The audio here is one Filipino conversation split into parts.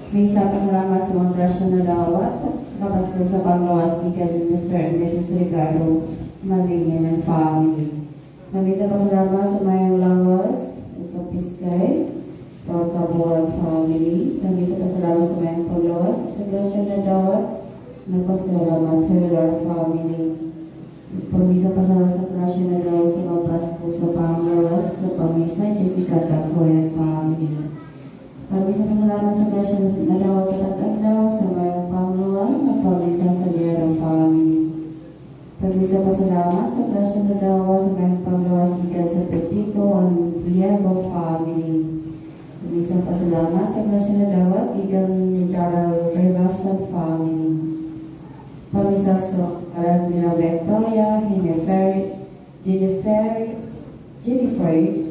Misa pasalamat sa mga grasya na dawat sa kapaskul sa panglawas gikan si Mr. and Mrs. Ricardo Malingin and family. Misa pasalamat sa mayang lawas ito Piskay or Kaburan family. Misa pasalamat sa mayang panglawas sa grasya na dawat nagpasalamat Taylor family. Pamisa pasalamat sa grasya na dawat sa kapaskul sa panglawas sa pamisa Jessica Takoyan family. Pag-isa pasalamat sa grasya na dawat katag-adlaw sa mayroong pangluwas na pag-isa sa liyarang family. Pag-isa pasalamat sa grasya na dawat sa mayroong pangluwas gikan sa Pepito ang Liago family. Pag-isa pasalamat sa grasya na dawat gikan ni Daryl Rivasa family. Pag-isa sa karat nila Victoria, Jennifer,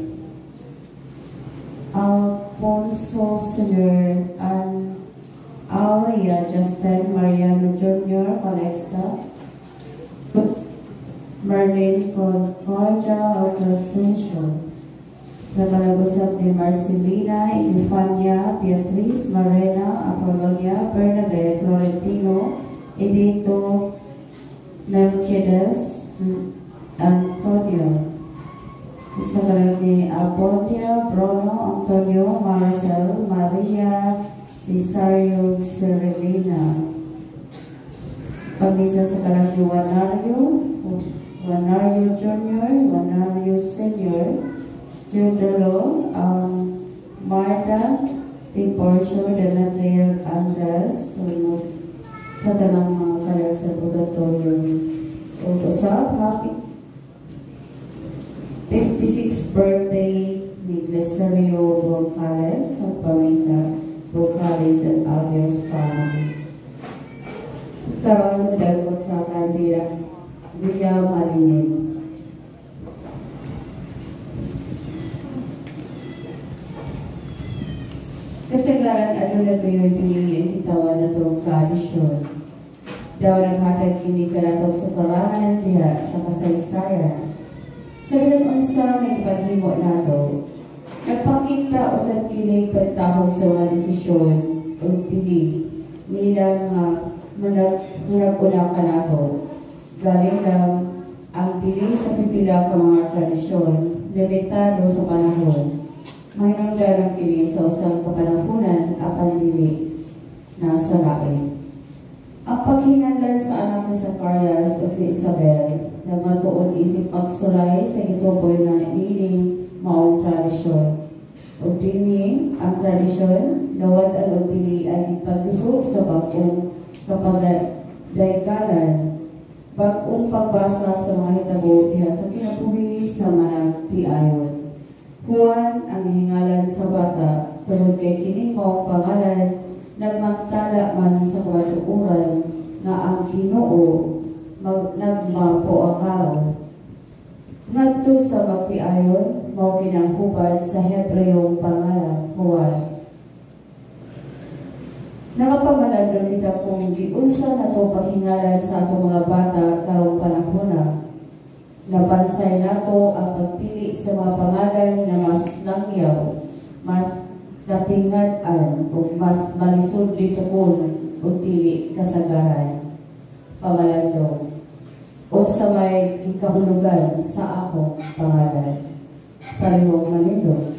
Alfonso Sr. and Aurea Justin Mariano Jr. Colexa, Marlene Concordia Ocasensio, sa kalagusap ni Marcelina Infania Beatriz Marena Apolonia Bernadette Florentino Edito Melquiades Antonio, sa kalag ni Aponia Bruno Antonio Marcel Maria Cesario Serelina. Pamisa sa kalag ni Wanario Jr., Wanario Sr., Giordalo, Marta Tiporcio Denatriel Andres, sa tanang mga kalag sa purgatorio. Usap, happy 56th birthday ni Glesario Vocales, nagpamisa Vocales and Alves family. Karoon na dalkot sa kandila, Villa Malingin. Kasagaran ano na ito yung pinili kitawan na itong tradisyon. Daw naghatag kini ka na itong sukaranan diya sa kasaysayan. Sa bilang unsa may paghimo nato, nagpakita usab kini pagtahod sa mga desisyon o pili nila nga manag-una ka nato. Galing lang ang pili sa pipila ka mga tradisyon, limitado sa panahon. Mahinungdan ang kini sa usang kapanahunan apan dili nasa lain. Ang paghinanlan sa anak ni Zacarias o si Isabel na matuon isip pagsulay sa gituboy na ining maong tradisyon. O dini ang tradisyon, nawad ang pili ay ipagdusog sa bagong kapagdaykalan, bagong pagbasa sa mga hitabo diha sa kinabuhi sa managtiayon. Juan ang hingalan sa bata, tungod kay kining maong pangalan, nagmagtala man sa kawatuuran nga ang Ginoo nagmapo ang araw. Ngadto sa magtiayon, mao kinanghubad sa Hebreyong pangalan, Juan. Nakapamalandon kita kung giunsa na to paghingalan sa atong mga bata karong panahona. Napansay nato ang pagpili sa mga pangalan na mas langyaw, mas katingad-an o mas malisod litukon o dili kasagaran. Pamalandong o sa may ikahulugan sa akong pangalan. Palihog Manilo.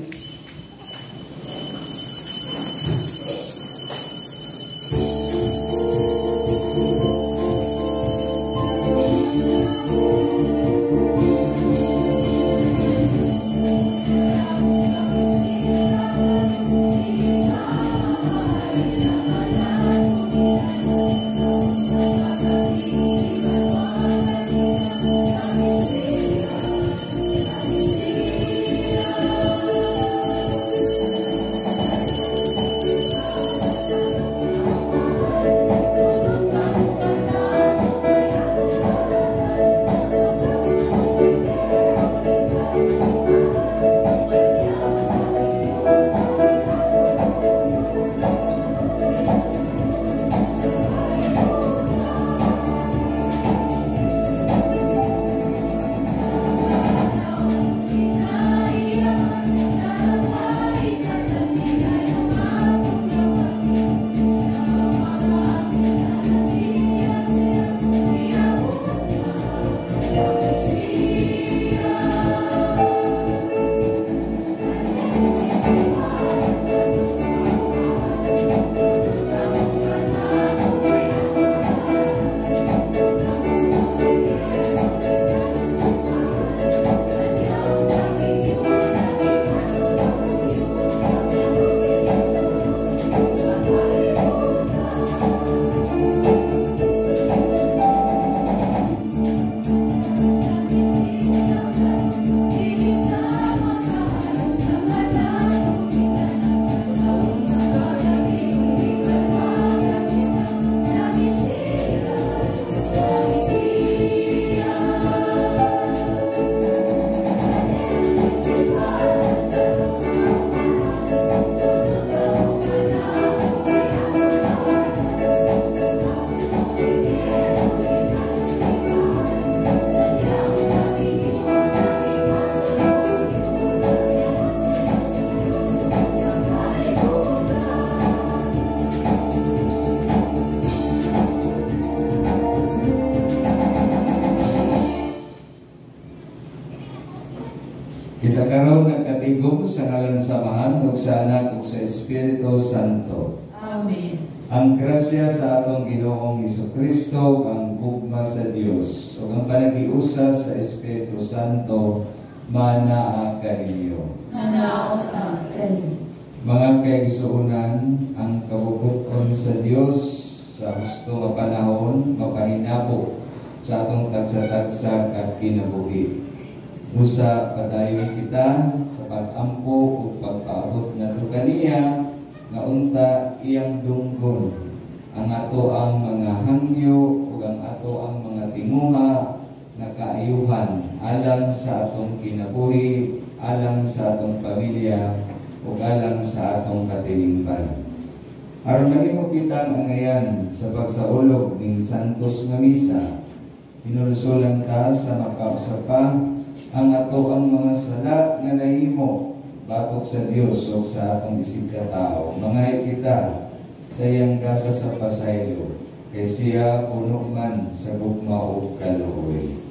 tigom sa ngalan samahan ug sa Anak ug sa Espiritu Santo. Amen. Ang grasya sa atong Ginoong Hesukristo, ang gugma sa Dios ug ang panagiusa sa Espiritu Santo manaa kaninyo. Manao sa akin. Mga kaigsuonan, ang kabubuton sa Dios sa gusto nga panahon mapahinabo sa atong tagsa-tagsa kat kinabuhi. Usa padayon kita sa pag-ampo ug pagpaabot ngadto kaniya nga unta iyang dunggon ang ato ang mga hangyo ug ang ato ang mga tinguha na kaayuhan alang sa atong kinabuhi, alang sa atong pamilya ug alang sa atong katilingban. Aron mahimo kitang angayan sa pagsaulog ning santos nga misa, hinulsulan ta sa makausapa ang ato ang mga sala nga nahimo batok sa Dios o sa atong isig katao. Mangay kita sa iyang gasa sa pasaylo, kay siya puno man sa gugma o kaluoy.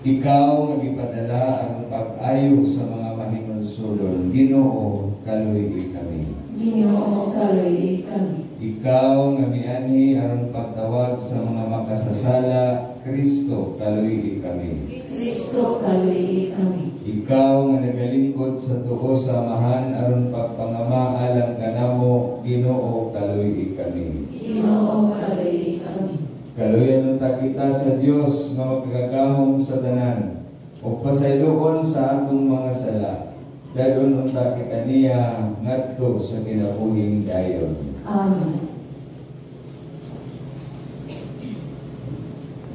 Ikaw nga gipadala ang pag-ayo sa mga mahinulsulon, Ginoo, kaluoy kami. Ginoo, kaluoy kami. Ikaw nga miani aron pagtawag sa mga makasasala, Kristo, kaluoy kami. Kristo, kaluoy kami. Ikaw nga nagalingkod sa tuo sa amahan aron pagpangama alang kanamo, Ginoo, kaluoy kami. Ginoo, kaluoy kami. Kaluoyan unta kita sa Dios nga magkagahom sa tanan ug pasayloon sa atong mga sala. Dadon unta kita niya ngadto sa kinabuhing dayon. Amen.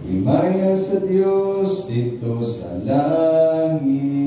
Himaya sa Dios dito sa langit.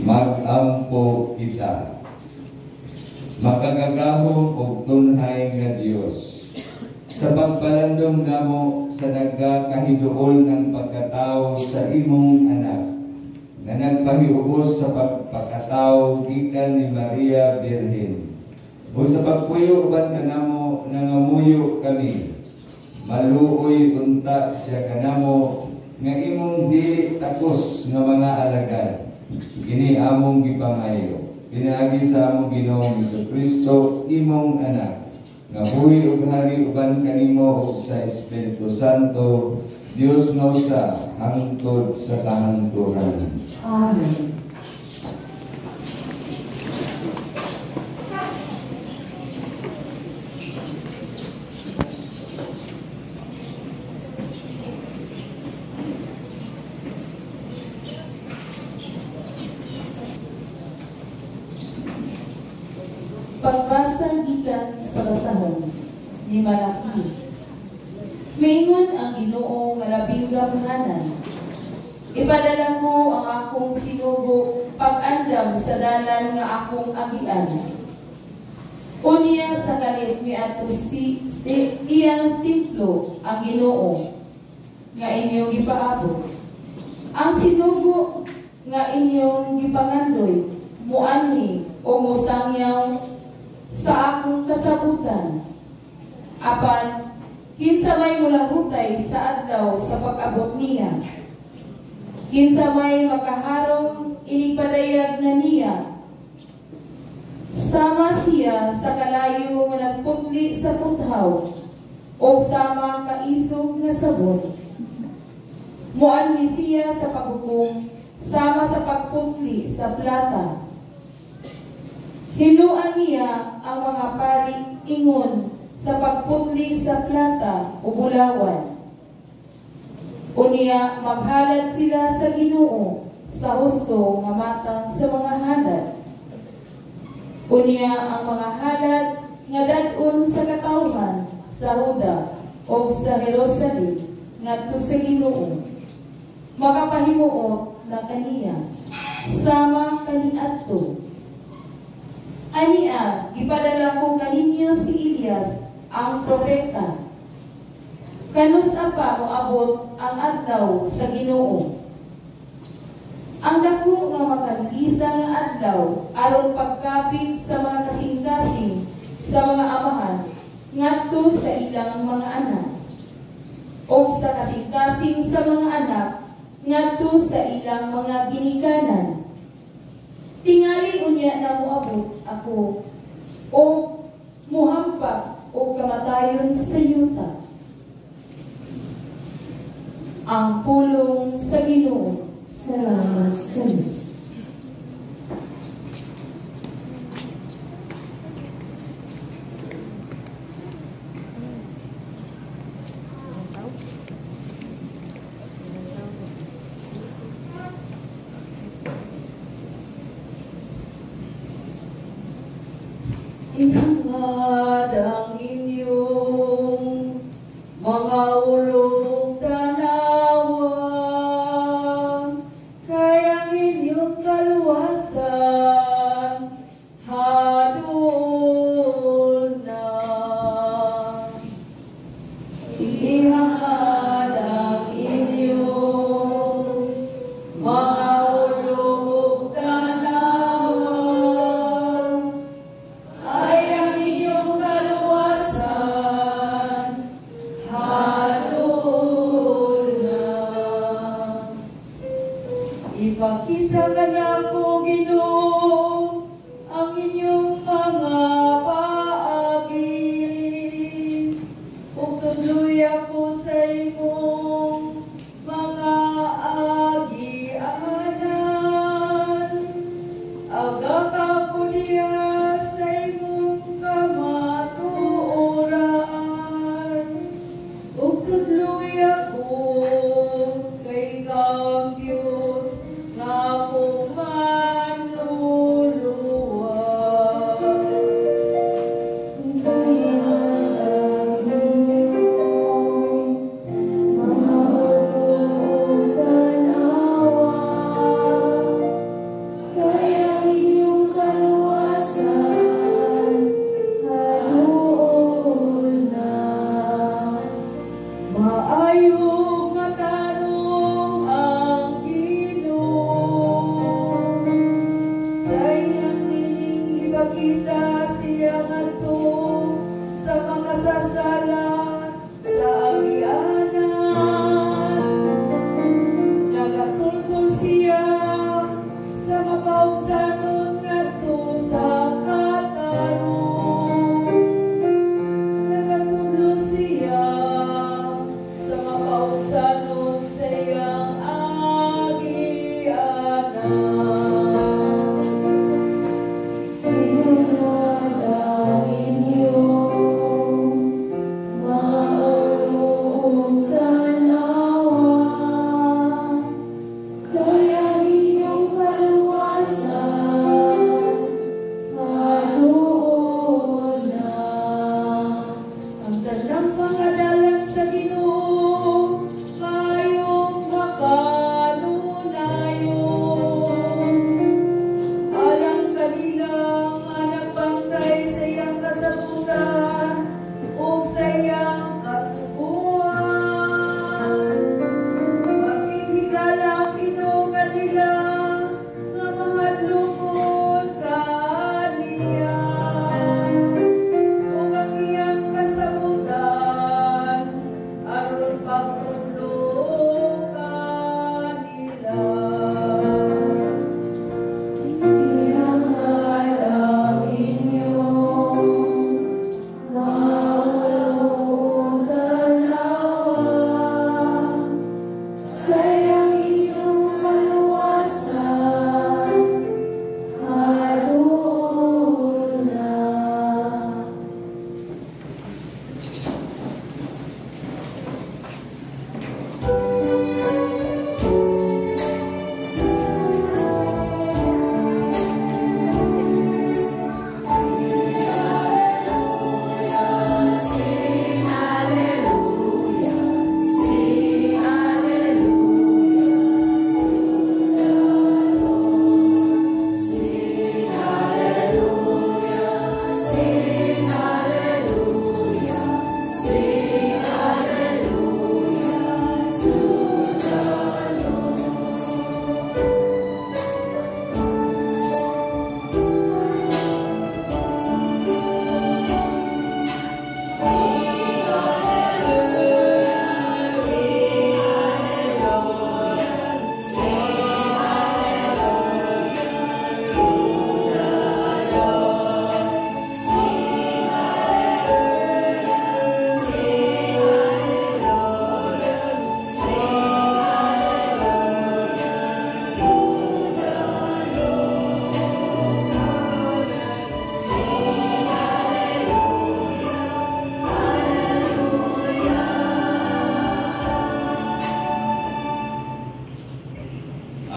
Mag-ampo kita. Makagagahom og tunhay nga Dios. Sa pagpalandong namo sa nagkakahiduol ng pagkatao sa imong anak, na nagpahiubos sa pagpakatao gikan ni Maria Birhen. O sa pagpuyo uban kanamo nangamuyo kami, maluoy unta siya kanamo nga imong dili takos nga mga alagad. Kini among gipangayo. Pinaagi sa among Ginoong Jesucristo, imong anak, nga buhi ug hari uban kanimo ug sa Espiritu Santo, Dios nga usa hangtod sa kahangturan. Amen. Pagbasa gikan sa basahon ni Malaki. Mingon ang Ginoo nga labing gamhanan. Ipadala ko ang akong sinugo pag-andam sa dalan nga akong agian. Unya sa kalit miadto iyang templo ang Ginoo nga inyong gipaabot. Ang sinugo nga inyong gipangandoy muanhi o musangyaw sa akong kasabutan. Apan kinsa may mulahutay sa adlaw sa pag-abot niya. Kinsa may makaharong inipadayag na niya. Sama siya sa kalayo nga nagputli sa puthaw o sama kaisog nga sabon. Muanhi siya sa paghukom sama sa pagputli sa plata. Hiluan niya ang mga pari ingon sa pagputli sa plata o bulawan. Unya maghalad sila sa Ginoo sa husto nga matang sa mga halad. Unya ang mga halad nga dad-on sa katawhan sa Huda o sa Jerusalem ngadto sa Ginoo. Makapahimuot na kaniya sama kaniadto. Ania, ipadala ko kaninya si Elias, ang propeta. Kanus apa moabot ang adlaw sa Ginoo. Ang dako nga makagisa nga adlaw aron pagkapit sa mga kasing-kasing sa mga amahan ngadto sa ilang mga anak. O sa kasing-kasing sa mga anak ngadto sa ilang mga ginikanan. Tingali unya na moabot ako o muhampak o kamatayon sa yuta. Ang pulong sa Ginoo. Salamat sa Diyos. Inangad ang inyong mga ulong tanawa, kaya ang inyong kaluwasan hadol na. Inangad ang inyong mga ulong tanawa, ipakita ka na po, Ginoo, ang inyong mga paagi. Ug tuloy ako sa imong mga agianan. Agaka ko niya sa imong kamatuoran. Ug tuloy ako kay ikaw, Diyos, nga akong manluluwag. Kaya ang inyong mga ulong tanawa,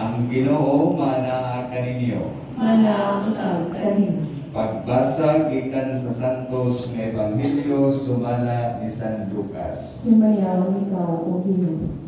Ang Ginoo manaa kaninyo. Manaasab kanin. Pagbasa gikan sa Santos nga Ebanghelyo sumala ni San Lucas. Sumayaw ikaw, O Ginoo.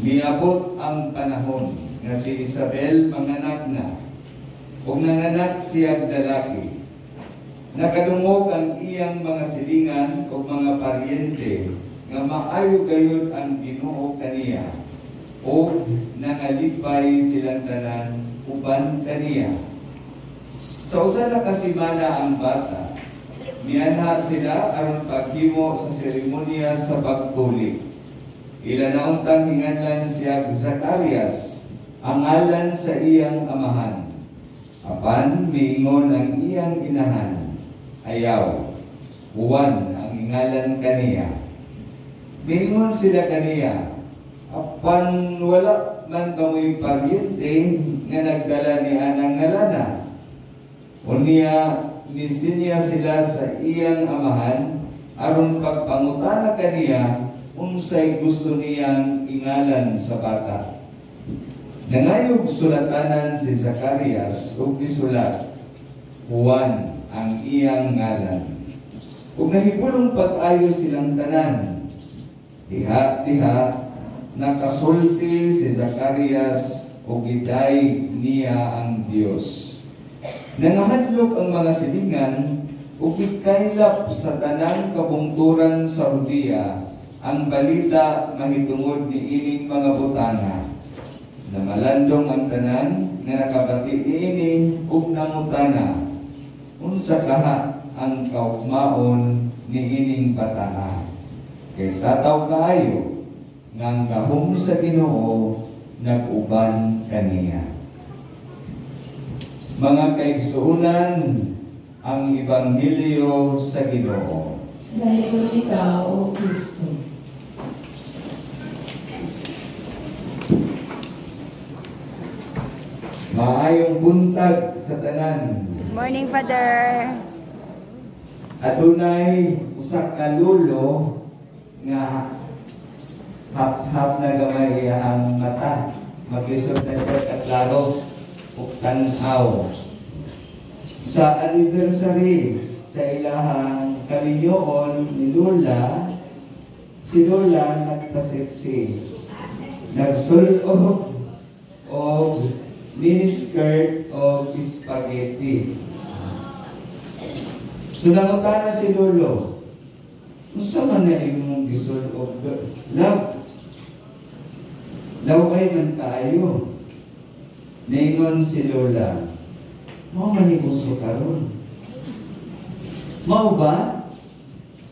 Miabot ang panahon nga si Isabel manganak na, ug nanganak siyang lalaki. Nakadungog ang iyang mga silingan o mga paryente nga maayo gayud ang Ginoo kaniya, o nangalipay silang tanan uban kaniya. Sa usa na kasimana ang bata, mianha sila aron paghimo sa seremonya sa pagtulik. Ilanauntang hinganlan siya Zacarias, ang ngalan sa iyang amahan. Apan miingon ang iyang inahan, ayaw, Juan ang ingalan kaniya. Miingon sila kaniya, apan wala man kamoy paryente nga nagdala ni anang ngalana. Unya nisinya sila sa iyang amahan aron pagpangutana kaniya unsay gusto niyang ingalan sa bata. Nangayog sulatanan si Zacarias ug gisulat, Juan ang iyang ngalan. Ug nahibulong pag-ayo silang tanan. Diha-diha nakasulti si Zacarias ug giday niya ang Dios. Nangahadlok ang mga silingan ug gikaylap sa tanang kabungturan sa Judea ang balita mahitungod ni ining mga butana. Namalandong ang tanan nga nakabati ini ug nangutana, unsa kaha ang kaugmaon ni ining bata. Kay tataw kaayo nga ang gahom sa Ginoo nag-uban kaniya. Mga kaigsuonan, ang Ebanghelyo sa Ginoo. Dahil ikaw, O Kristo. Maayong buntag sa tanan. Morning, Father. Adunay usa ka lulo nga hap-hap na gamay ang mata. Magisod na siya kaklaro ug tan-aw. Sa anniversary sa ilahang kalinyoon ni Lola, si Lola nagpaseksi. Nagsulog o miniskirt o spaghetti. So nangutana si Lolo, unsa man na imong gisulog? Love. Love ay man tayo. Ningon si Lola, mao man ibuso karon. Mao ba?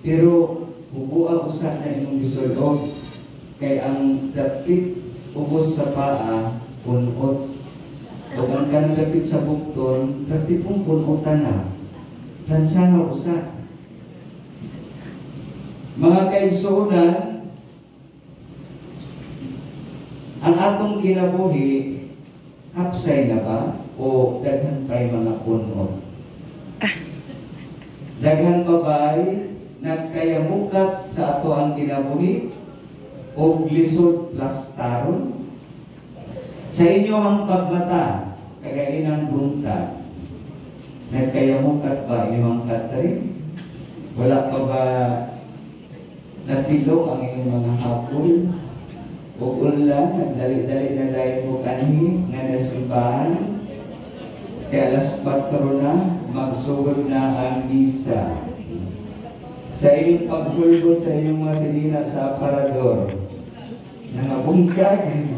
Pero hubuang usa na imong gisulog kay ang dapit ubos sa paa punot. O ang kanang dapit sa bukton, dapitong punutan na. Plansaha usa. Mga kaigsuonan, ang atong kinabuhi, hapsay na ba? O daghan pa'y mga punot? Daghan pa ba'y nagkayamukat sa ato ang kinabuhi? O lisod plastaron? Sa inyo ang pagmata, kagainang buntag, nagkayamukat ba inyong katrin? Wala pa ba natilo ang inyong mga hapon? O ulan, nagdali-dali na dahil mo kanhi, nga nasimbahan? Kaya alas 4 na, magsugod na ang misa. Sa inyong paghulgo sa inyong mga silina sa aparador, nangabungkag,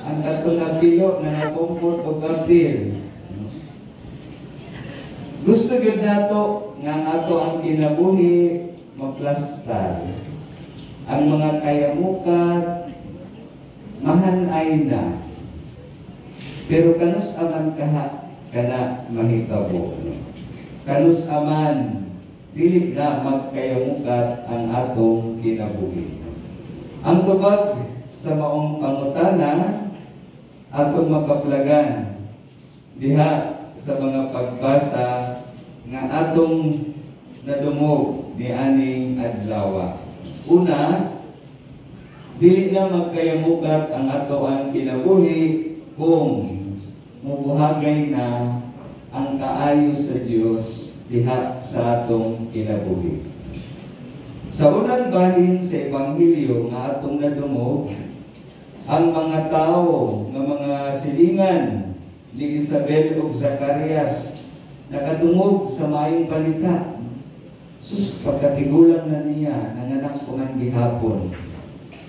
ang ato na pilo na napumpot o kapil. Gusto yun nato nga ato ang kinabuhi maplastar. Ang mga kayamukat mahanay na. Pero kanus aman kaha kana mahitabo. Kanus aman dili na magkayamukat ang atong kinabuhi. Ang tubag sa maong pangutana atong makaplagan diha sa mga pagbasa nga atong nadumog ni aning adlaw. Una, dili na magkayamukat ang ato ang kinabuhi kung mubuhagay na ang kaayo sa Dios diha sa atong kinabuhi. Sa unang bahin sa Ebanghelyo nga atong nadumog, ang mga tao nga mga silingan ni Isabel ug Zacarias nakadungog sa maayong balita. Sus, pagkatigulang na niya, nanganak ko man gihapon.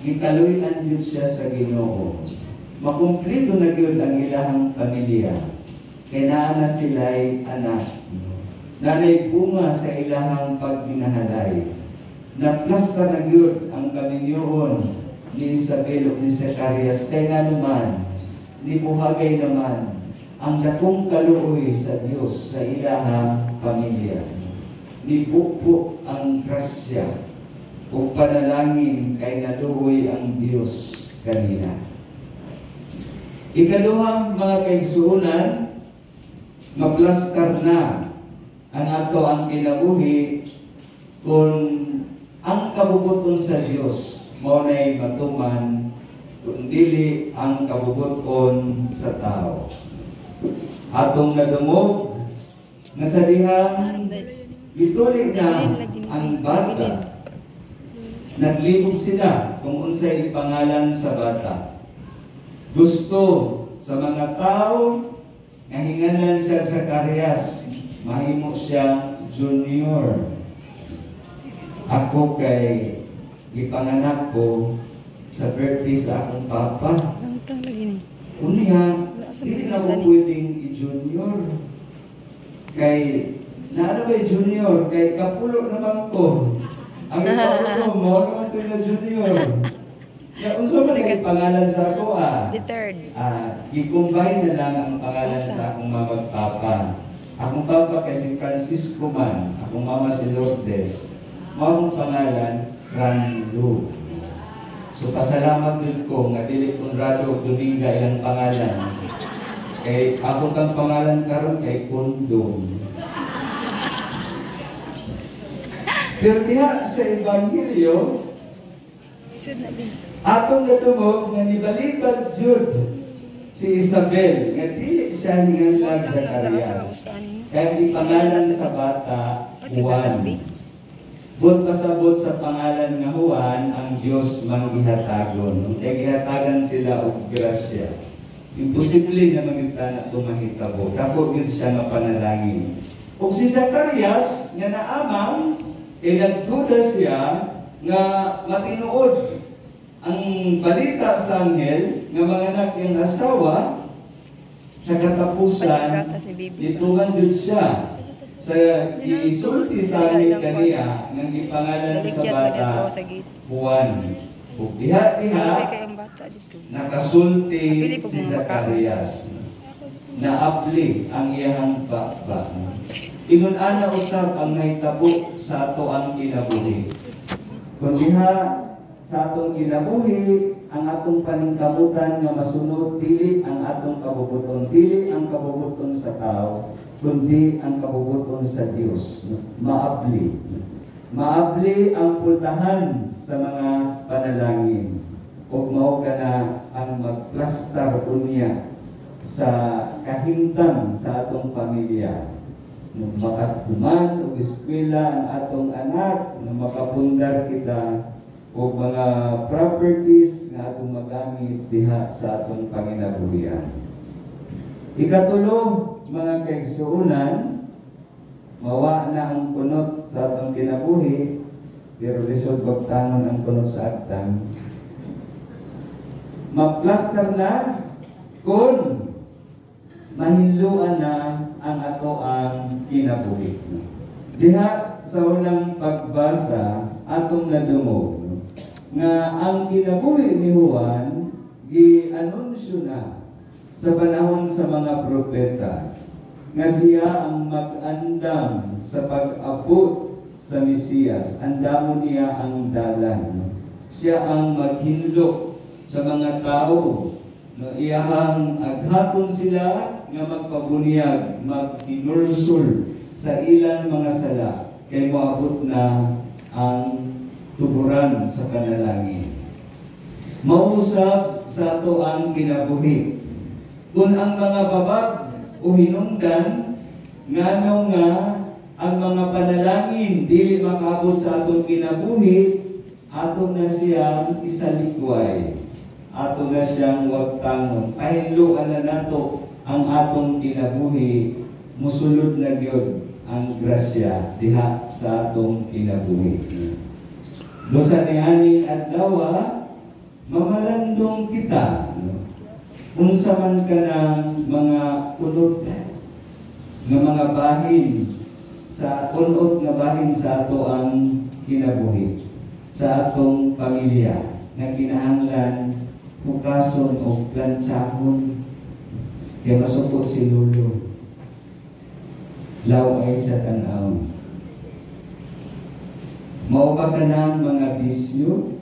Gikaluyan yun siya sa Ginoo. Makumplito na yun ang ilahang pamilya. Kaya na sila'y anak. Nanay bunga sa ilahang pagminahalay. Naplasta na yun ang kaminyoon ni Isabel o ni Zacarias. Kaya nga naman, ni buhagay naman ang dakong kaluoy sa Diyos sa ilahang pamilya. Ni bukbo ang grasya o panalangin kay naluoy ang Diyos kanina. Ikaduhang mga kaigsuunan, maplastar na ang ato ang kinabuhi kung ang kabubuton sa Diyos mo na'y matuman kung dili ang kabubuton sa tao. Atong nadumog na sa dihang ituloy na ang bata. Naglibog sila kung unsay pangalan sa bata. Gusto sa mga tao nga hinganlan siya sa Zacarias, mahimo siya junior. Ako kay ipanganak ko sa birthday sa akong papa. Unya, hindi na ko pwedeng i-junior. Kay, naano ba junior? Kay kapulo naman ko. Ang ikaw mo, naman ko na junior. Kaya unsa man kay pangalan sa ako The third. I-combine na lang ang pangalan sa akong mama at papa. Akong papa kay si Francisco man, akong mama si Lourdes. Mao pangalan Ranlu. So pasalamat din ko nga dili Conrado ug Dominga ilang pangalan. Kay ako kang pangalan karon kay Kondom. Pero diha sa Ebanghelyo, atong nadumog nga nibalibad jud si Isabel nga dili siya hinganlan sa Zacarias. Kaya ipangalan sa bata Juan. Bot pasabot sa pangalan nga Juan ang Dios manggihatagon. Kaya gihatagan sila og grasya. Imposible na magitana tumahitabo. Dako yun siya nga panalangin. Ug si Zacarias nga naamang nagduda siya nga matinuod ang balita sa anghel nga manganak iyang asawa sa katapusan ditugan jud siya sa isulti sa anghel kaniya nga gipangalan sa bata Juan. Ug diha nakasulti si Zacarias naapli ang iyang baba. Ingon ana usab ang nahitabo sa ato ang kinabuhi. Kung diha sa atong kinabuhi, ang atong paningkamutan nga masunod dili ang atong kabubuton, dili ang kabubuton sa tao, kundi ang kabubuton sa Dios. Maabli. Maabli ang pultahan sa mga panalangin. Ug mao kana ang magplastar unya sa kahimtang sa atong pamilya. Nung makatuman o eskwela ang atong anak, nung makapundar kita o mga properties na atong magamit diha sa atong panginabuhian. Ikatulo, mga kaigsuunan, mawa na ang kunot sa atong kinabuhi, pero lisod bagtanon ang kunot sa agtang. Maplastar na kung mahinluan na ang ato ang kinabuhi. Diha sa unang pagbasa atong nadumog nga ang kinabuhi ni Juan gi-anunsyo na sa panahon sa mga propeta nga siya ang mag-andam sa pag-abot sa Mesiyas, andamon niya ang dalan. Siya ang maghinlo sa mga tao, no, iyahang aghaton sila nga magpabunyag, maghinulsul sa ilang mga sala, kay moabot na ang tuburan sa panalangin. Mausap sa ato ang kinabuhi. Kung ang mga babag o hinungdan, ngano nga ang mga panalangin dili makaabot sa atong kinabuhi, ato na siyang isalikway, ato na siyang wagtangon. Pahinluan na nato ang atong kinabuhi, musulod na gyud ang grasya diha sa atong kinabuhi. Busa niani adlaw, mamalandong kita, unsa man ka ng mga kulot ng mga bahin sa unod nga bahin sa ato ang kinabuhi, sa atong pamilya na kinahanglan hukason o plantsahon, kaya masuko si Lolo law ay siya tanaw. Mauba ka ng mga bisyo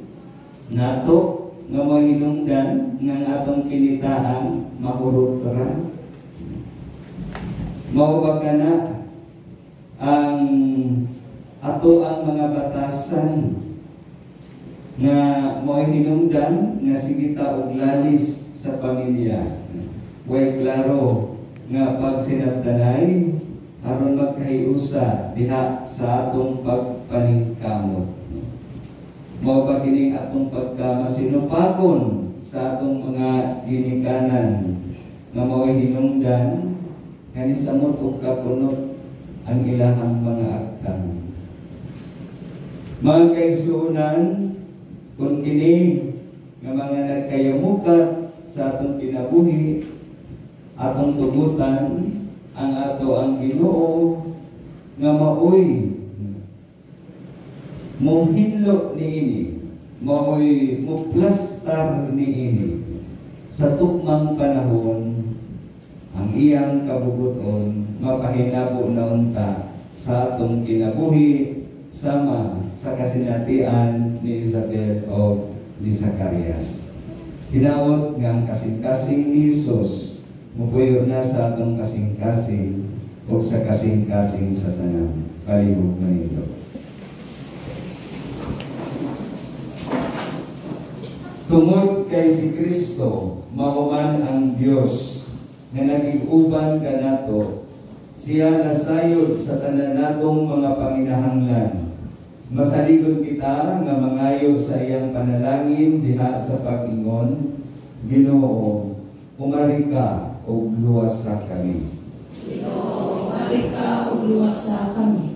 nato nga mahinungdan ng atong kinitaan mahurot ra. Mauba ka na ang ato ang mga batasan nga mo'y hinungdan nga sigita og lalis sa pamilya. Way klaro nga pagsinabtanay aron magkahiusa diha sa atong pagpaningkamot. Mao ba kining atong pagkamasinupakon sa atong mga ginikanan nga mo'y hinungdan kani samot og kapunot ang ilahang mga aktang. Mga kaigsuonan, kung kini nga mga nagkayamukat sa atong kinabuhi, atong tugutan ang ato ang Ginoo nga maoy mohinlo niini, maoy muplastar niini sa tukmang panahon. Ang iyang kabubuton mapahinabo na unta sa atong kinabuhi sama sa kasinatian ni Isabel o ni Zacarias. Hinaot nga ang kasing-kasing ni Jesus mupuyo na sa atong kasing-kasing o sa kasing-kasing sa tanang palibog na ito. Tungod kay si Kristo, mahuman ang Diyos nga naging-uban kanato, siya nasayod sa tanan natong mga panginahanglan. Masaligod kita nga mangayo sa iyang panalangin diha sa pag-ingon, Ginoo, umari ka o luwas sa kami. Ginoo, umari ka o luwas sa kami.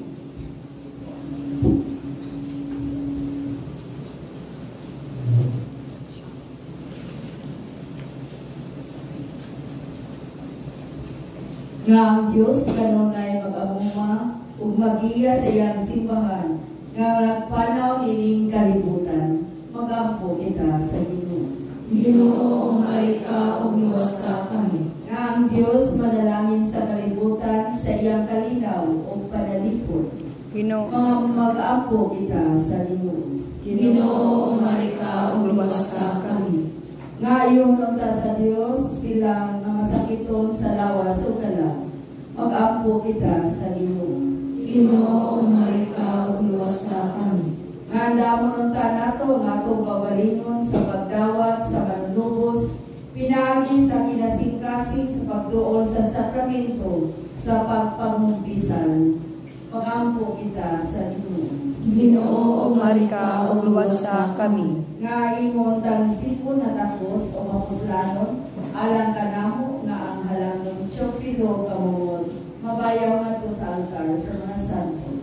Nga ang Diyos kanunay mag-amuma ug magiya sa iyang simbahan nga nagpanaw nining kalibutan, magampo kita sa Ginoo. Ginoo, umari ka o luwas sa kami. Nga ang Diyos manalangin sa kalibutan sa iyang kalinaw o panalipod, Ginoo, mag-ampo kita sa Ginoo. Ginoo, umari ka o luwas sa kami. Nga iyong nunta sa Diyos silang nga masakiton sa lawas o kalam, mag-ampo kita sa Ginoo. Ginoo, umari ka o luwas sa kami. Nga andamon nunta nato nga atong bawalingon sa pagdawat sa manlubos, pinagi sa kinasing-kasing sa pagduol sa sakramento sa pagpangumpisan, mag-ampo kita sa Ginoo. Ginoo, umari ka o luwas sa kami. Nga ingon tang sipon na tapos o mapuslanon, alang kanamo nga ang halangon Teofilo kamungod, mabayaw nga to sa altar sa mga santos.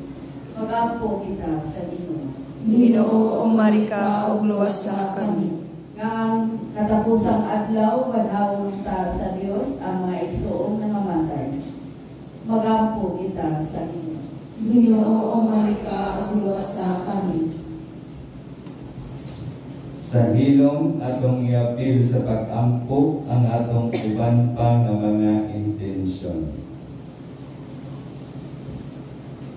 Mag-ampo kita sa Ginoo. Ginoo, umari ka o luwas sa kami. Nga ang katapusang adlaw, panahon ta sa Dios ang mga igsoong nangamatay. Mag-ampo kita sa Ginoo. Ginoo, umari ka o luwas sa kami. Sa hilom atong iapil sa pag-ampo ang atong uban pa nga mga intensyon.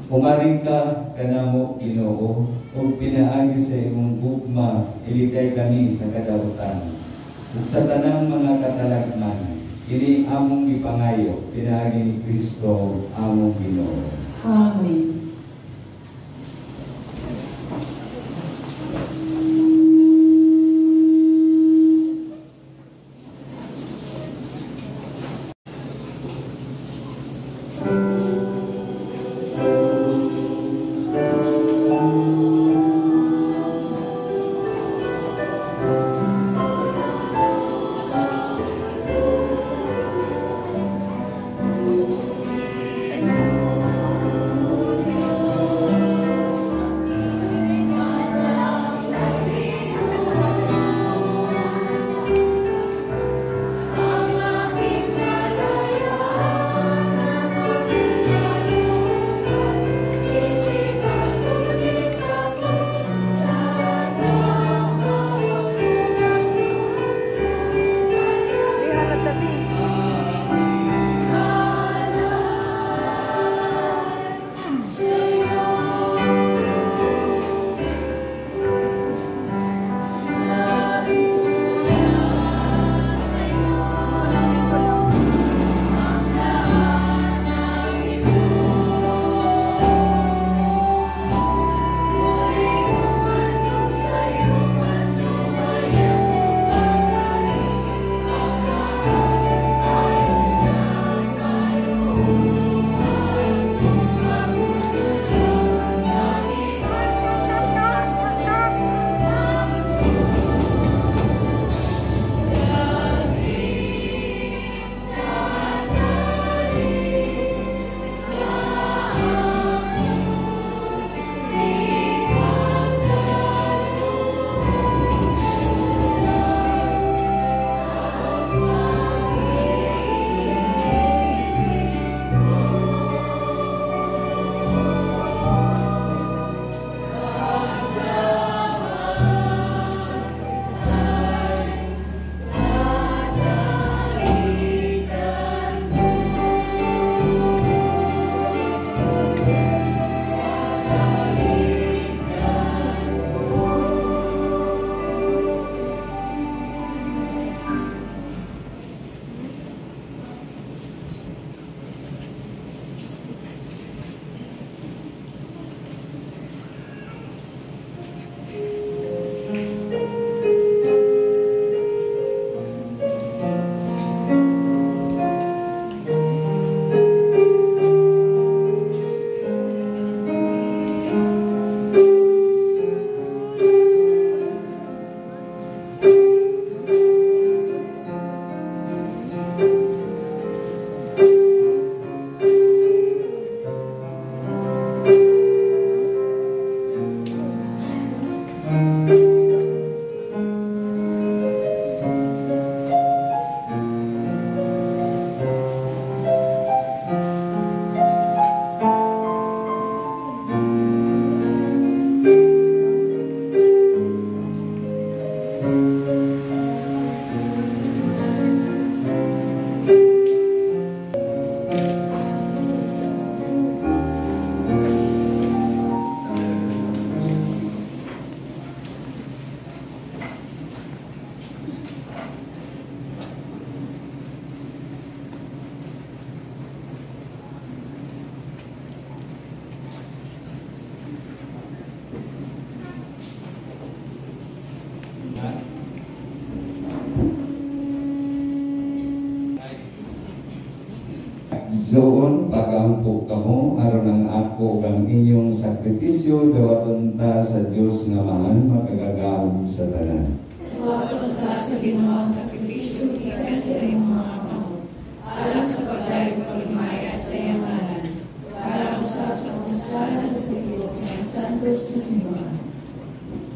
Umaring ka kanamo Ginoo ug pinaagi sa imong gugma ilikay kami sa kadautan. Ug sa tanang mga katalagman, ini among gipangayo pinaagi ni Kristo among Ginoo. Amen. Zoon pagampo kamo aron ang ako kang inyong sakripisyo dawaton ta sa Dios nga mahal makagagahom sa tanan. Dawaton ta sa Ginoo sakripisyo kita sa imong mga kamot. Alang sa pagdayon pagmaya sa iyang ngalan. Para usab sa kasasalan sa iyo ng santos na simbahan.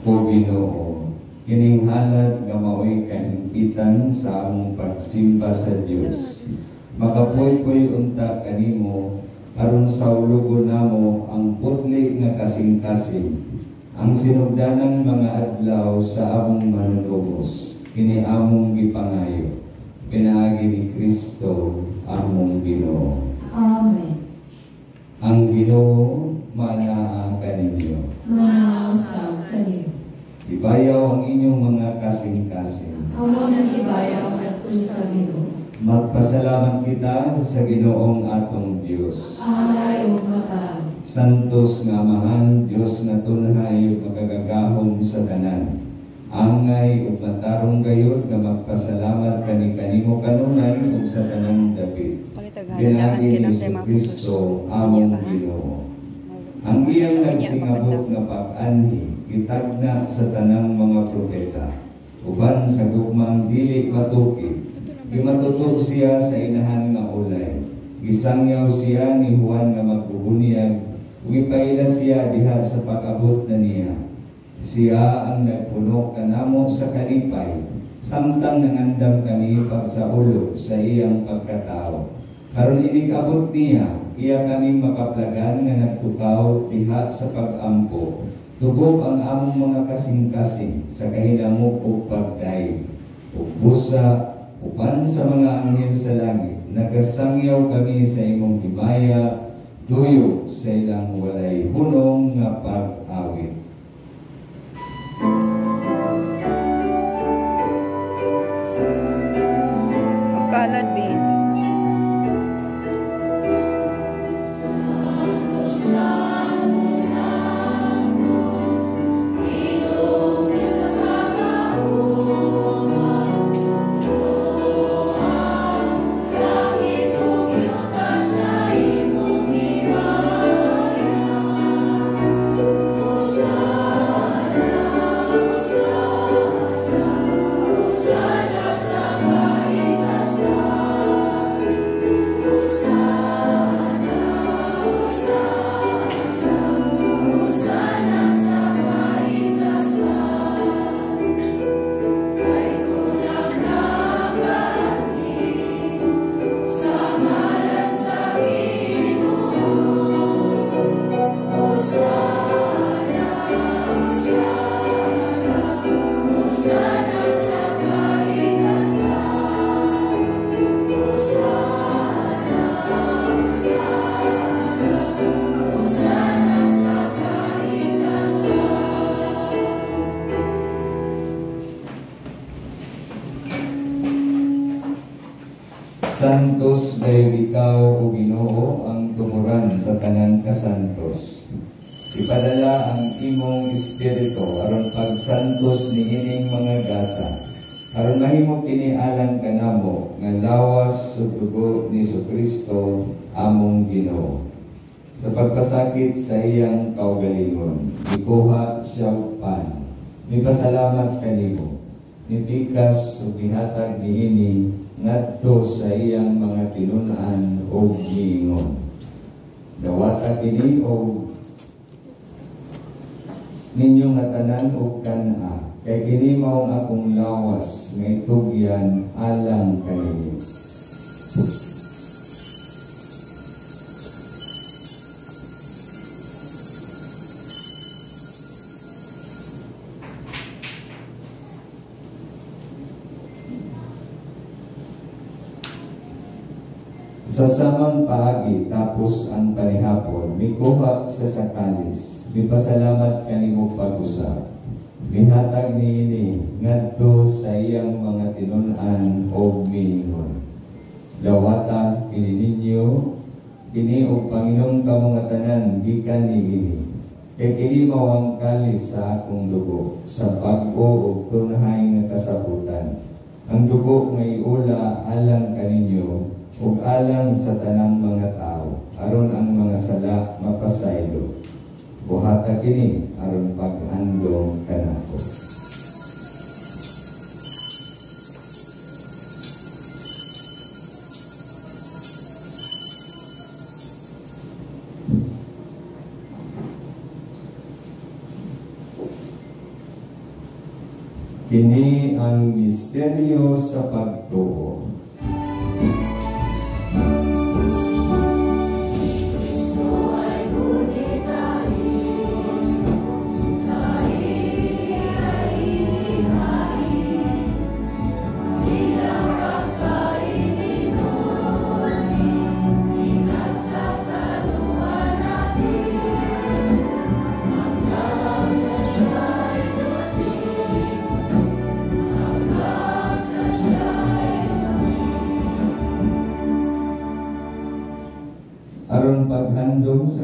O Ginoo, kining halad nga maoy kaimpitan sa among pagsimba sa Dios. Makapoy-poy unta kanimo aron sa ulugon namo ang putli nga kasing-kasing ang sinugdanang mga adlaw sa among manunubos kini among gipangayo pinaagi ni Kristo among Ginoo. Amen. Ang Ginoo manaa kaninyo. Manausap kaninyo. Ibayaw ang inyong mga kasing-kasing. Amo nang ibayaw at sa Ginoo. Magpasalamat kita sa Ginoong atong Dios. Angay ug matarong. Santos nga Amahan, Dios nga tunhay ug makagagahom sa tanan. Angay ug matarong gayud nga magpasalamat kanimo kanunay ug sa tanang dapit. Pinagi ni Kristo among Ginoo. Ang iyang nagsingabot nga pag-anhi gitagna sa tanang mga propeta. Uban sa gugmang dili matukid, gimatutok siya sa inahan nga ulay. Gisangyaw siya ni Juan nga magbubunyag, ug ipaila siya diha sa pag-abot na niya. Siya ang nagpuno kanamo sa kalipay, samtang nangandam kami pagsaulog sa iyang pagkatao. Karon inig-abot niya, iya kami makaplagan nga nagtukaw diha sa pag-ampo. Tugog ang among mga kasing-kasing sa kahinamok ug pagdaig. Ug busa uban sa mga anghel sa langit, nagasangyaw kami sa imong himaya, tuyo sa ilang walay hunong nga pag-awit. Kalad, be. Santos dayon ikaw o Ginoo ang tumuran sa tanan kasantos. Ipadala ang imong espiritu aron pagsantos niining mga gasa, aron mahimo kini alang kanamo nga lawas sa dugo ni Kristo among Ginoo. Sa pagpasakit sa iyang kaugalingon, ikuha siya pan. Mipasalamat kanimo. Nipikas ug gihatag niini ngadto sa iyang mga tinun-an o giingon. Dawata kini o ninyo nga tanan o kana, kay kini maong akong lawas nga itugyan alang kaninyo. Sa samang paagi tapos ang panihapon, mikuha siya sa kalis, mipasalamat kanimo pag-usap. Mihatag niini ngadto sa iyang mga tinun-an o miingon. Dawata kini ninyo, kini o Panginoong kamong tanan gikan niini. Kay kini mawang kalis sa akong dugo, sa pag-o o tunhay nga kasabutan. Ang dugo nga iula alang kaninyo, ug alang sa tanang mga tao, aron ang mga sala mapasaylo. Buhata kini aron paghandong kanako. Kini ang misteryo sa pagtuo.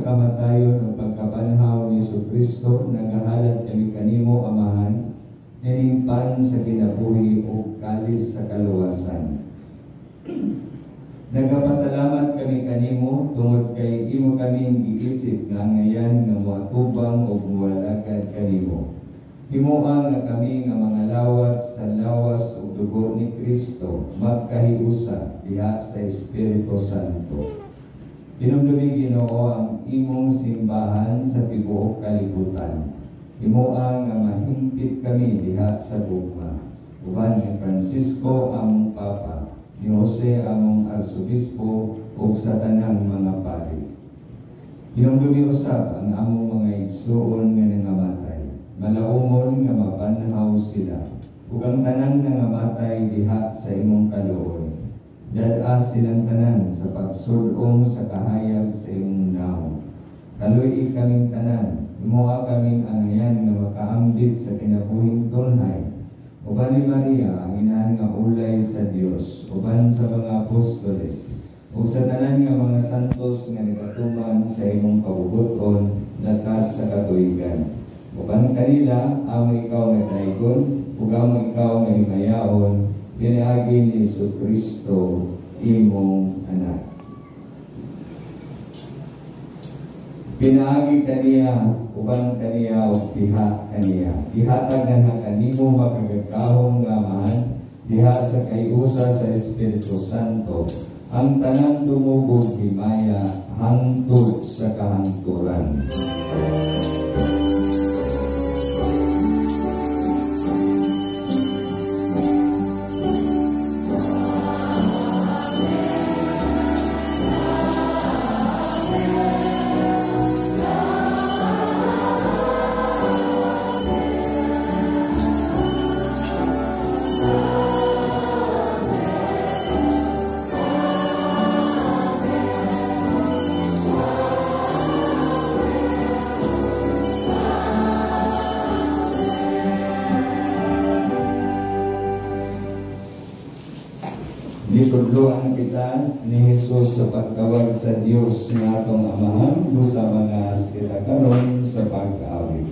kamatayon o pagkabanhaw ni Jesucristo, nagahalad kami kanimo, Amahan, niningpan sa kinabuhi o kalis sa kaluwasan. Nagapasalamat kami kanimo tungod kay imo kaming giisip nga ngayan nga moatubang o muwalagad kanimo. Himuang nga kami nga mga lawat sa lawas o dugo ni Kristo magkahiusa diha sa Espiritu Santo. Hinumdumi, Ginoo, ang imong simbahan sa tibuok kalibutan. Himuang nga mahimpit kami diha sa gugma. Uban ni Francisco among Papa, ni Jose among Arsobispo ug sa tanang mga pari. Hinumdumi usab ang among mga igsuon nga nangamatay. Malaumon nga mabanhaw sila, ug ang tanan nga namatay diha sa imong kaluoy. Dala silang tanan sa pagsulong sa kahayag sa imong naong. Kaluy kaming tanan, himuha kaming angyan nga makaambit sa kinabuhing tunhay. Uban ni Maria, ang inahan nga ulay sa Dios, uban sa mga apostoles, ug sa tanan nga mga santos nga nagatuman sa imong kabubuton latas sa katuigan. Uban kanila, amo ikaw nga daygon, ug amo ikaw nga himayaon, pinaagi ni Jesucristo, imong anak. Pinaagi kaniya, uban kaniya, o piha kaniya. Ihatag na kanimo makagagkahong nga Amahan, diha sa kayusa sa Espiritu Santo, ang tanan dumugog himaya hangtod sa kahangturan. Ditudloan kita ni Jesus sa pagtawag sa Dios nga atong Amahan sa mga sila karon sa pag-awit.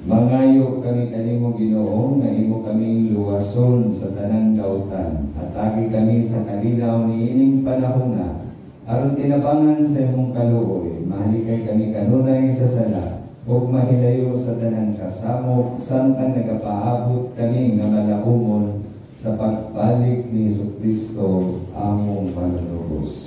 Mangayo kami kanimo, Ginoo, nga imo kaming luwason sa tanang dautan. Atagi kami sa kalinaw niining panahona, aron tinabangan sa imong kaluoy. Mahalikay kami kanunay sa sala, ug mahilayo sa tanang kasamok, samtang nagapaabot kami nga malahumon sa pagbalik ni Jesucristo among manunubos.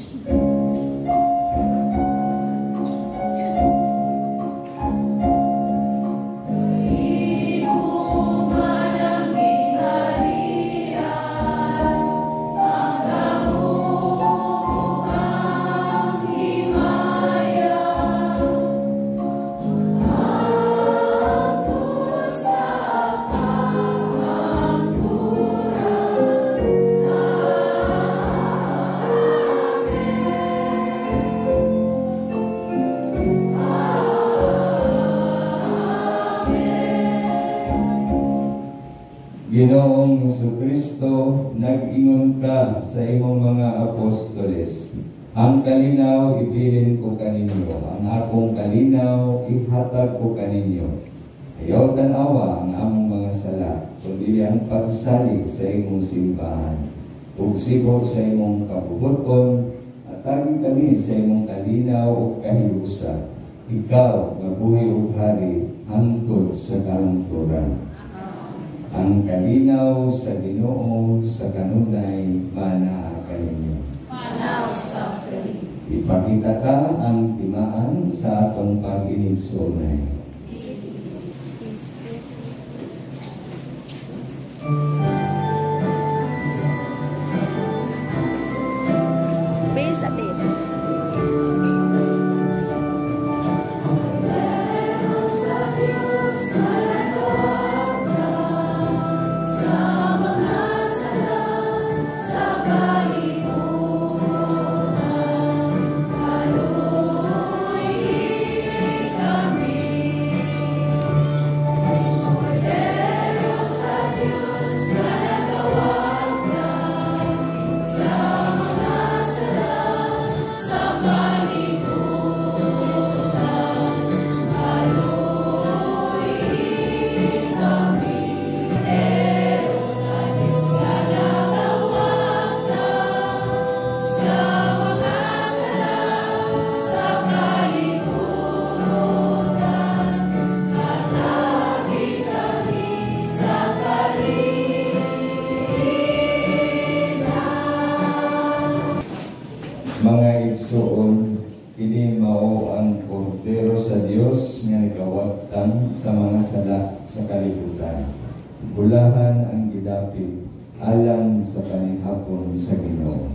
Ginoong Jesucristo, nag-ingon ka sa imong mga apostoles, ang kalinaw ibilin ko kaninyo, ang akong kalinaw ihatag ko kaninyo. Ayaw tanawa ang among mga sala, kundi ang pagsalig sa imong simbahan. Ug sibok sa imong kabubuton, atagi kami sa imong kalinaw o kahiusa. Ikaw nga buhi ug hari hangtod sa kahangturan. Ang kalinaw sa Ginoo sa kanunay mana kaninyo. Manaw sa kali. Ipakita ka ang timaan sa atong pag-inigsunay. Base at it. Mga igsoon, kini mao ang kordero sa Dios nga nagawagtang sa mga sala sa kalibutan. Bulahan ang gidapit alang sa panihapon sa Ginoo.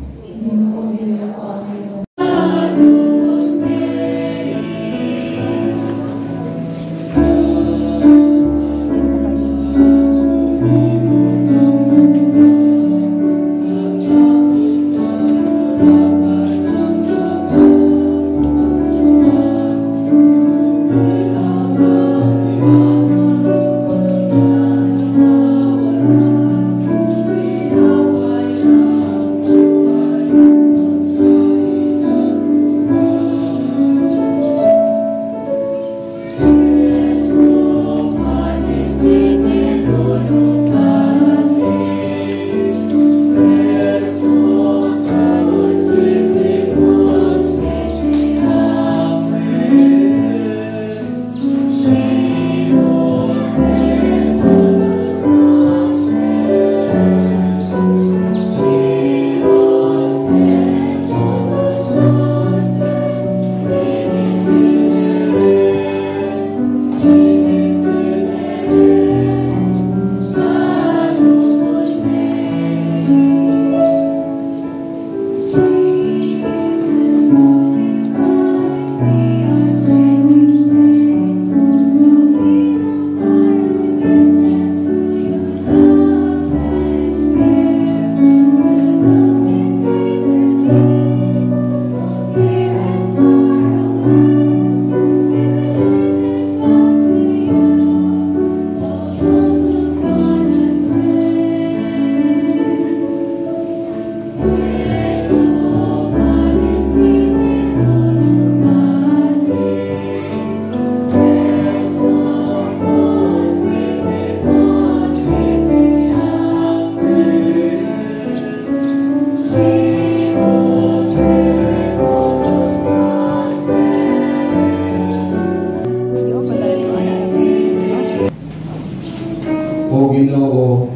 O Ginoo,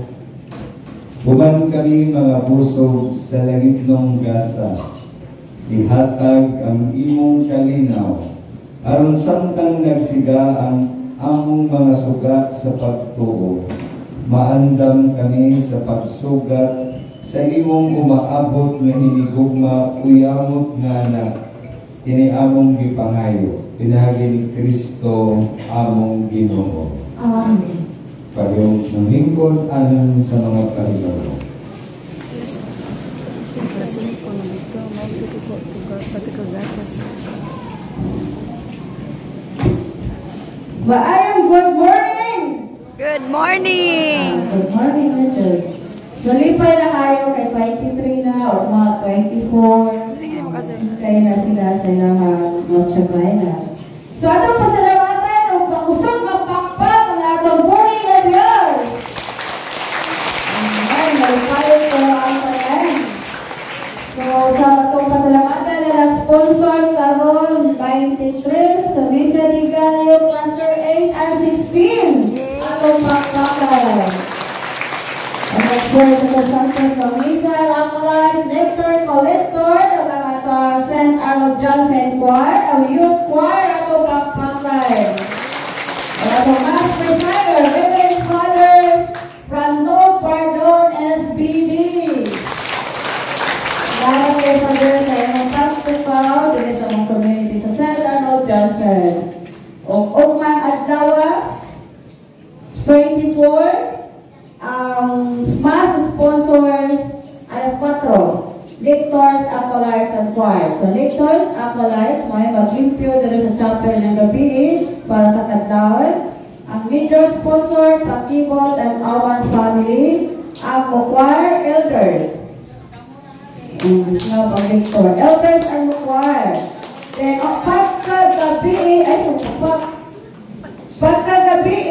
human kami mga pusog sa langitnong gasa, ihatag ang imong kalinaw, aron samtang nagsiga ang among mga sugat sa pagtuo. Maandam kami sa pagsugat sa imong umaabot nga hinigugma uyamot nga anak, kini among gipangayo, pinagi ni Kristo among Ginoo. Amen. Pagayong lumingkod anon sa mga kahigaro. Kasi po nito, may tutupo, pati kagatas. Maayong good morning! Good morning! Good morning, Richard. So, lipay na kayo kay 23 na o mga 24. Kaya na sila sa ilang Noche Buena. So, atong pasalamatan o pakusog magpakpak ang atong buhay na Diyos. Ayan, nalipay ko ang tanan. So, sa atong pasalamatan na nag-sponsor karon 23 sa Misa de Gallo Cluster 8 and 16. Atong pakpakan. Ang nag-sponsor sa Santos Camisa, Rapalas, Nectar, Collector, ang St. Arnold Johnson Choir, ang Youth Choir, atong pakpakan. Ang atong Mass Presider, Reverend Father Brando Pardon, SBD. Lalo kayo Father sa iyong pagtupaw dito sa mga community sa St. Arnold Johnson. O ugmang adlawa, 24, ang Mass sponsor alas 4. Lictors, Acolytes, and Choirs. So, Lictors, Acolytes, may mag-limpyo dito sa chapel ng gabi para sa kadlawan. Ang major sponsor, Pakibot and Arwan family. Ang choir, Elders. Ang Lictor. Elders and choir. Then, ang pagkagabi, pagkagabi,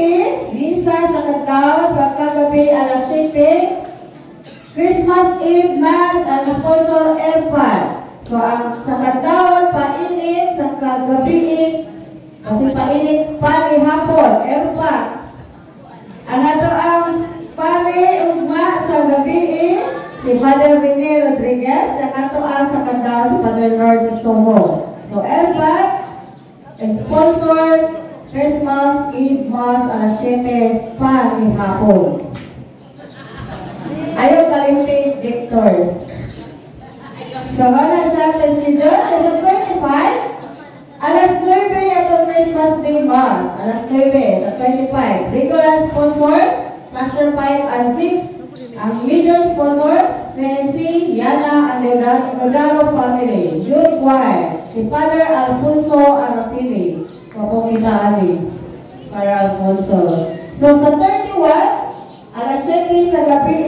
Lisa sa kadlawan, pagkagabi alas 7. Christmas Eve Mass ang sponsor Elfan. So, ang sa kadlawan, painit, sa kagabi, kasi painit, hapon, Elfan. Ang ato ang ugma sa gabi, si Father Rene Rodriguez, ang ato ang sa kadlawan, si Father Lord Sistomo. So, Elfan, sponsor Christmas Eve Mass alas 7, hapon. Ayaw kalimutin Victors. So, wala siya alas ni John, alas 25, alas 9 atong Christmas Day Mass, alas 9 sa 25. Regular sponsor, Cluster 5 and 6. Ang major sponsor, CNC, Yana and Rodalo family. Youth Choir, si Father Alfonso Aracili. Kapong para Alfonso. So, sa 31, alas 20 sa gabi,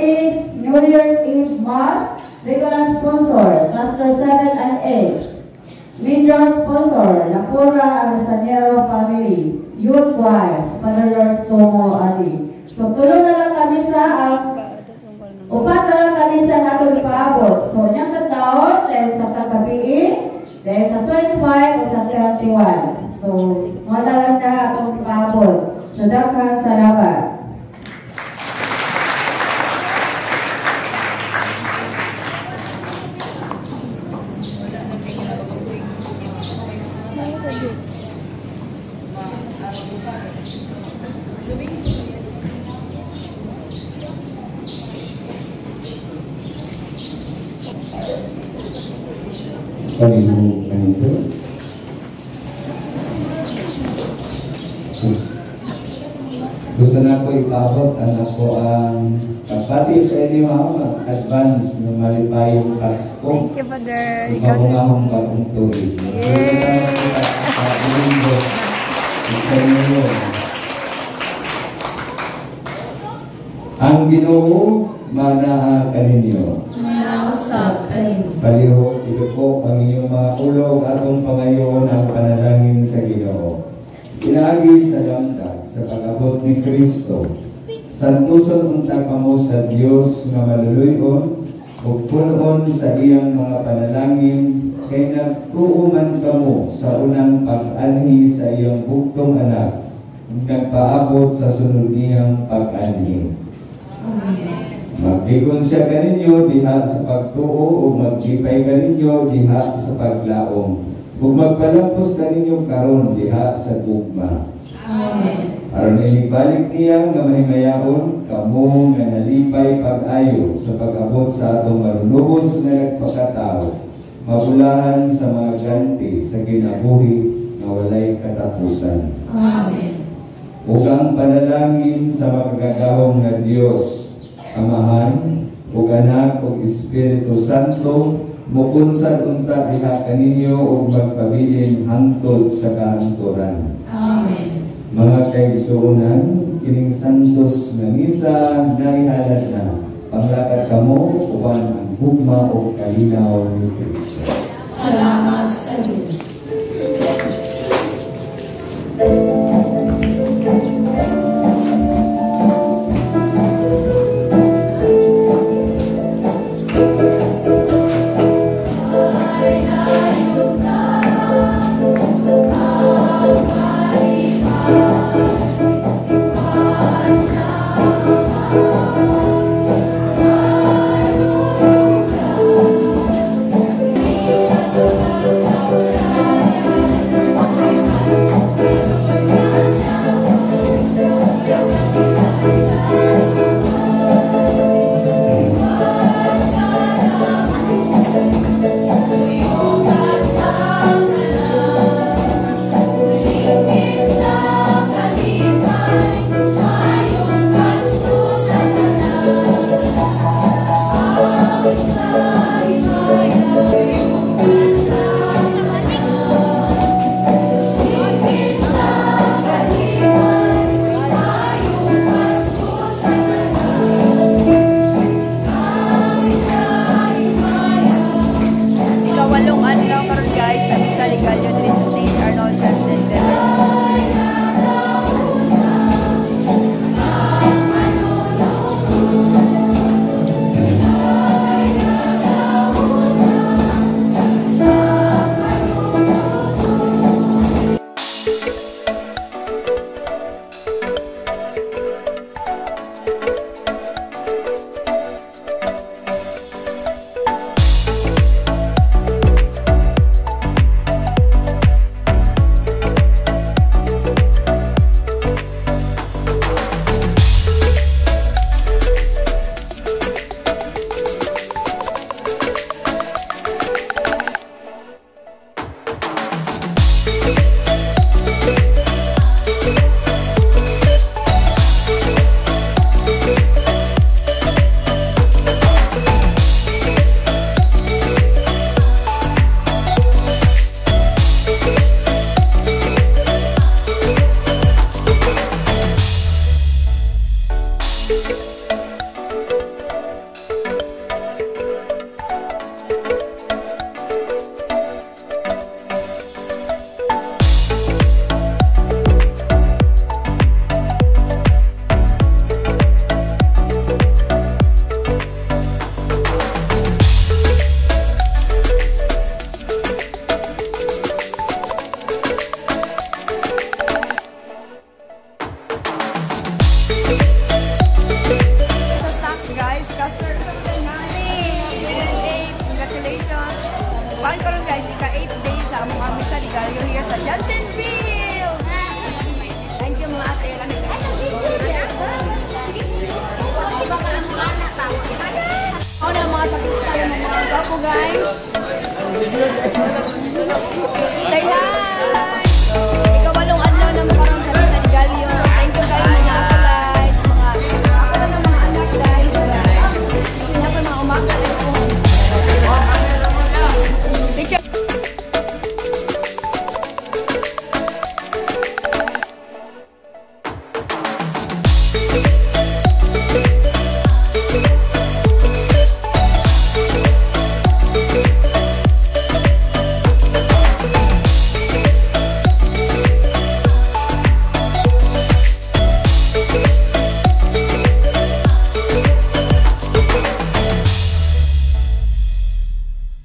New Year's Eve Mass, regular sponsor, Cluster 7 and 8. Major sponsor, Lapura Arasanero family, Youth Choir, Father Lord Tomo Ali. So, tulong na lang kami sa upat na lang kami sa natong ipaabot. So, niyang kataon, dahil sa kagabi, dahil sa 25 o sa 31. So, wala lang na atong ipaabot. So, dapat salamat. Gusto na ko ipabot anak ko ang pagpati sa inyo mga advance na malipayong Pasko. Thank you, Father. Ipabungahong bagong tuloy. Ang Ginoo manaa kaninyo. Manausap rin. Palihog, ito po ang inyong mga ulog atong pangayon ang panalangin sa Ginoo. Inaagi sa damdag sa pag-abot ni Kristo. Santuson unta kamo sa Dios nga maluluyon ug punon sa iyang mga panalangin kay nagtuuman kamo sa unang pag-anhi sa iyang bugtong anak ug nagpaabot sa sunod niyang pag-anhi. Magbigon siya kaninyo diha sa pagtuo o magbipay kaninyo diha sa paglaom. Ug magpalampos kaninyo karon diha sa gugma. Amen. Aron inibalik niya nga mahimayaon kamo nga nalipay pag-ayo sa pag-abot sa atong marunubos nga nagpakatao. Mabulahan sa mga ganti sa kinabuhi nga walay katapusan. Amen. Ug ang panalangin sa makagagahong nga Dios, Amahan, ug Anak, ug Espiritu Santo, mukunsad unta diha kaninyo ug magpabilin hangtod sa kaangturan. Amen. Mga kaigsuonan, kining santos nga misa naihalad na. Panglakad kamo uban ang hugma o kalinaw ni Kristo. Salamat sa Diyos. Ikawalong adlaw karon guys sa misa legalyo diri sa St. Arnold Church in Beverly. Bye karon guys, ika 8 days sa among misa legalyo here sa Johnsonville. Thank you mga ate. Ako na mga sakit mga gapo guys. Say hi!